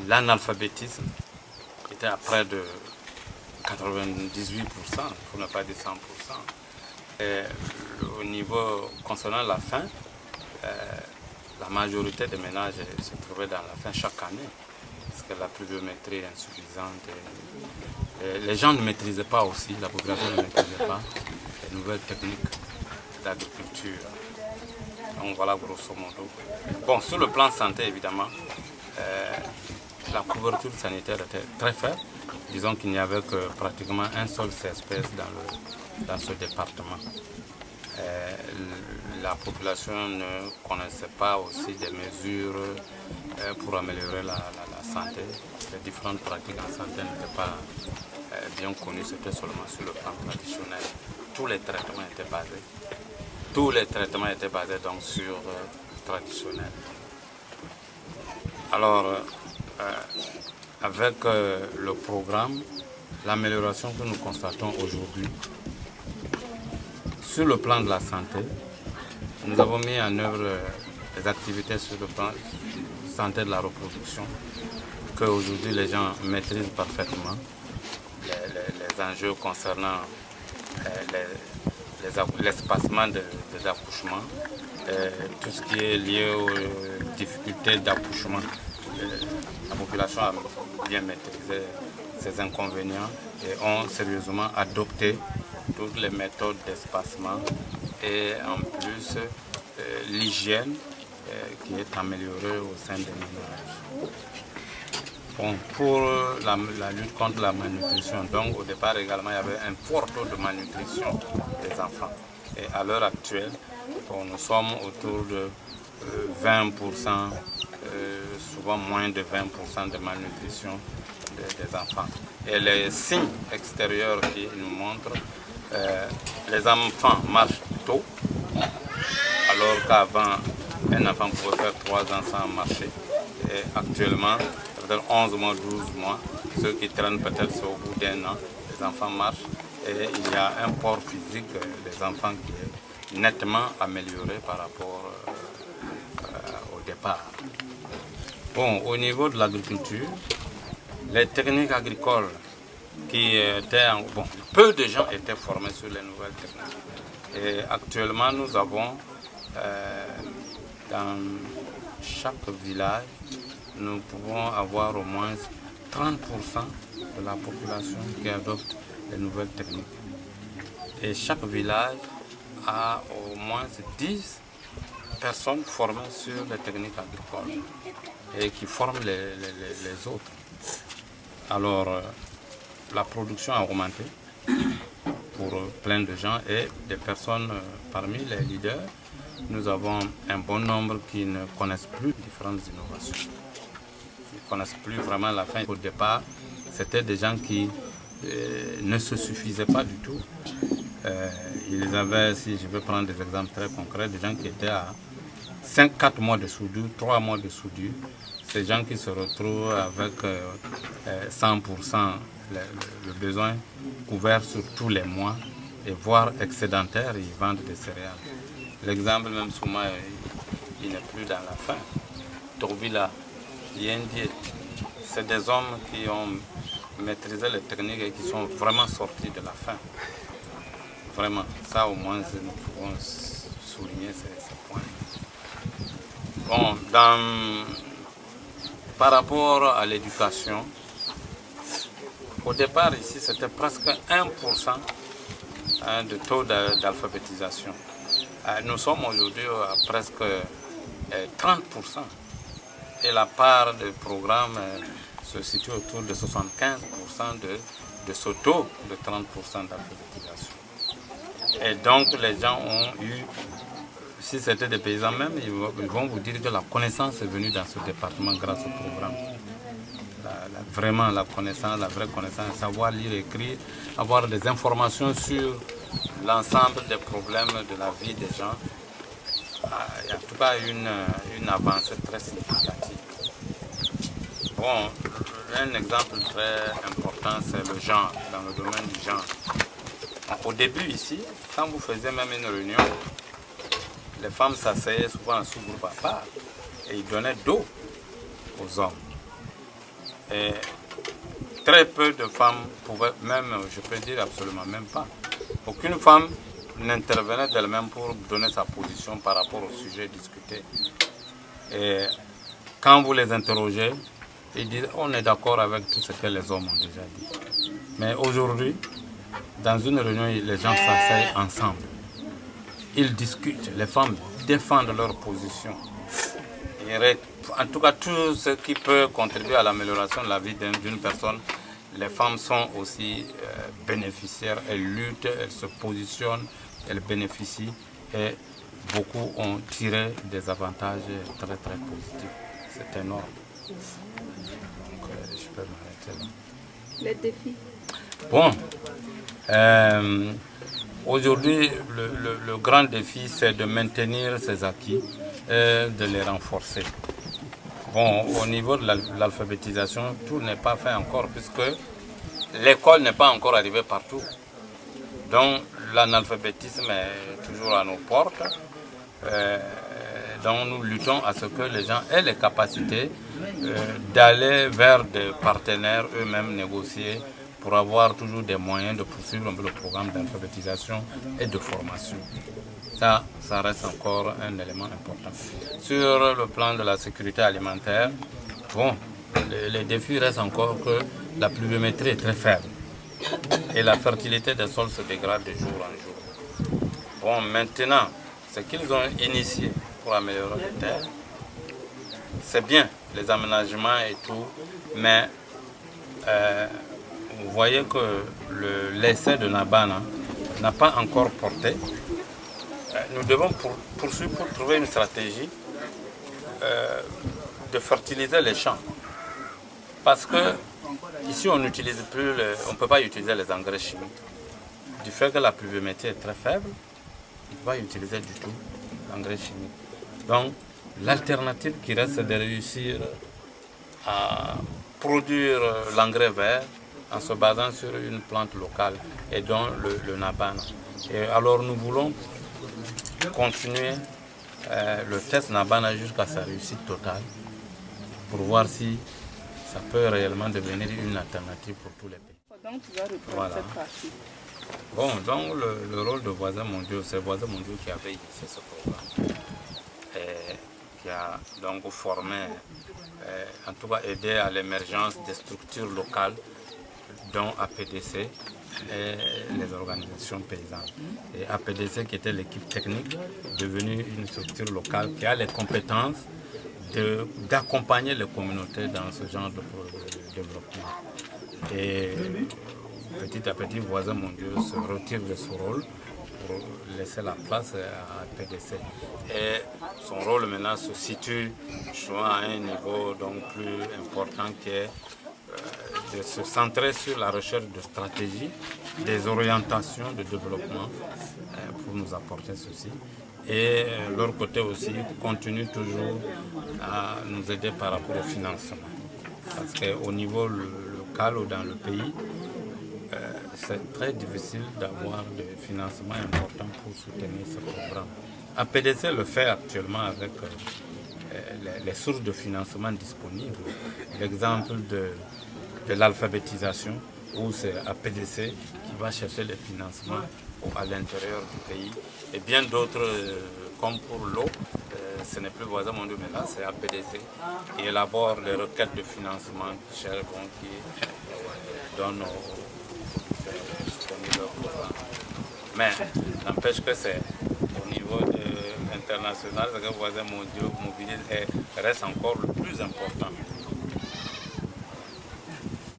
l'analphabétisme était à près de 98%, pour ne pas dire 100%. Et au niveau concernant la faim, la majorité des ménages se trouvaient dans la faim chaque année, parce que la pluviométrie est insuffisante. Et les gens ne maîtrisaient pas aussi, la population ne maîtrisait pas les nouvelles techniques d'agriculture. Donc voilà grosso modo. Bon, sur le plan santé, évidemment, la couverture sanitaire était très faible. Disons qu'il n'y avait que pratiquement un seul CSPS dans ce département. La population ne connaissait pas aussi des mesures pour améliorer la santé. Les différentes pratiques en santé n'étaient pas bien connues, c'était seulement sur le plan traditionnel. Tous les traitements étaient basés donc sur traditionnel. Alors, avec le programme, l'amélioration que nous constatons aujourd'hui, sur le plan de la santé, nous avons mis en œuvre des activités sur le plan santé de la reproduction, que aujourd'hui les gens maîtrisent parfaitement, les enjeux concernant l'espacement des accouchements, tout ce qui est lié aux difficultés d'accouchement. La population a bien maîtrisé ces inconvénients et ont sérieusement adopté toutes les méthodes d'espacement et en plus l'hygiène qui est améliorée au sein des ménages. Bon, pour la lutte contre la malnutrition, donc au départ également il y avait un fort taux de malnutrition des enfants. Et à l'heure actuelle, bon, nous sommes autour de 20%, souvent moins de 20% de malnutrition des enfants. Et les signes extérieurs qui nous montrent, les enfants marchent tôt, alors qu'avant, un enfant pouvait faire 3 ans sans marcher. Et actuellement, peut-être 11 mois, 12 mois, ceux qui traînent peut-être au bout d'un an, les enfants marchent. Et il y a un port physique des enfants qui est nettement amélioré par rapport au départ. Bon, au niveau de l'agriculture, les techniques agricoles qui étaient... Bon, peu de gens étaient formés sur les nouvelles techniques. Et actuellement, nous avons dans chaque village, nous pouvons avoir au moins 30% de la population qui adopte les nouvelles techniques. Et chaque village a au moins 10 personnes formées sur les techniques agricoles et qui forment les autres. Alors, la production a augmenté pour plein de gens et des personnes parmi les leaders. Nous avons un bon nombre qui ne connaissent plus différentes innovations. Ils ne connaissent plus vraiment la fin. Au départ, c'était des gens qui ne se suffisaient pas du tout. Ils avaient, si je veux prendre des exemples très concrets, des gens qui étaient à 4 mois de soudure, 3 mois de soudure. Ces gens qui se retrouvent avec 100% le besoin couvert sur tous les mois et voire excédentaire, ils vendent des céréales. L'exemple même souvent, il n'est plus dans la faim. Torbila, Yendie, c'est des hommes qui ont maîtrisé les techniques et qui sont vraiment sortis de la faim. Vraiment, ça au moins nous pouvons souligner ces points. Bon, par rapport à l'éducation, au départ ici c'était presque 1% de taux d'alphabétisation. Nous sommes aujourd'hui à presque 30%. Et la part du programme se situe autour de 75% de ce taux de 30% d'alphabétisation. Et donc les gens ont eu, si c'était des paysans même, ils vont vous dire que la connaissance est venue dans ce département grâce au programme. Vraiment la connaissance, la vraie connaissance, savoir lire, écrire, avoir des informations sur l'ensemble des problèmes de la vie des gens. Il y a en tout cas une avancée très significative. Bon, un exemple très important, c'est le genre, dans le domaine du genre. Au début ici, quand vous faisiez même une réunion, les femmes s'asseyaient souvent en sous-groupe à part et ils donnaient d'eau aux hommes. Et très peu de femmes pouvaient, même, je peux dire absolument même pas. Aucune femme n'intervenait d'elle-même pour donner sa position par rapport au sujet discuté. Et quand vous les interrogez, ils disent on est d'accord avec tout ce que les hommes ont déjà dit. Mais aujourd'hui, dans une réunion, les gens s'asseyent ensemble. Ils discutent, les femmes défendent leur position. En tout cas, tout ce qui peut contribuer à l'amélioration de la vie d'une personne, les femmes sont aussi bénéficiaires. Elles luttent, elles se positionnent, elles bénéficient et beaucoup ont tiré des avantages très très positifs. C'est énorme. Donc, je peux m'arrêter là. Les défis. Bon, aujourd'hui, le grand défi, c'est de maintenir ces acquis et de les renforcer. Bon, au niveau de l'alphabétisation, tout n'est pas fait encore puisque l'école n'est pas encore arrivée partout. Donc, l'analphabétisme est toujours à nos portes. Donc, nous luttons à ce que les gens aient les capacités d'aller vers des partenaires eux-mêmes négocier pour avoir toujours des moyens de poursuivre un peu le programme d'alphabétisation et de formation. Ça reste encore un élément important. Sur le plan de la sécurité alimentaire, bon, les défis restent encore que la pluviométrie est très faible et la fertilité des sols se dégrade de jour en jour. Bon, maintenant, ce qu'ils ont initié pour améliorer les terres, c'est bien, les aménagements et tout, mais vous voyez que l'essai de Nabana n'a pas encore porté. Nous devons poursuivre pour trouver une stratégie de fertiliser les champs. Parce que ici, on n'utilise plus, on ne peut pas utiliser les engrais chimiques. Du fait que la pluviométrie est très faible, on ne peut pas utiliser du tout l'engrais chimique. Donc, l'alternative qui reste, c'est de réussir à produire l'engrais vert en se basant sur une plante locale et dont le Nabana. Et alors, nous voulons continuer le test Nabana jusqu'à sa réussite totale pour voir si ça peut réellement devenir une alternative pour tous les pays. Donc tu vas reprendre cette partie. Bon, donc le rôle de Voisins mondiaux, c'est Voisins mondiaux qui avait initié ce programme et qui a donc formé, en tout cas aidé à l'émergence des structures locales dont APDC et les organisations paysannes. Et APDC qui était l'équipe technique, devenue une structure locale qui a les compétences d'accompagner les communautés dans ce genre de développement. Et petit à petit, Voisins mondiaux se retire de ce rôle pour laisser la place à APDC. Et son rôle maintenant se situe souvent à un niveau donc plus important qui est de se centrer sur la recherche de stratégies, des orientations de développement pour nous apporter ceci. Et leur côté aussi continue toujours à nous aider par rapport au financement. Parce qu'au niveau local ou dans le pays, c'est très difficile d'avoir des financements importants pour soutenir ce programme. APDC le fait actuellement avec les sources de financement disponibles. L'exemple de l'alphabétisation, où c'est APDC qui va chercher les financements à l'intérieur du pays. Et bien d'autres, comme pour l'eau, ce n'est plus Voisins mondiaux, mais là c'est APDC qui élabore les requêtes de financement qui donnent leur programme. Mais n'empêche que c'est au niveau international, ce que Voisins mondiaux mobilisent reste encore le plus important.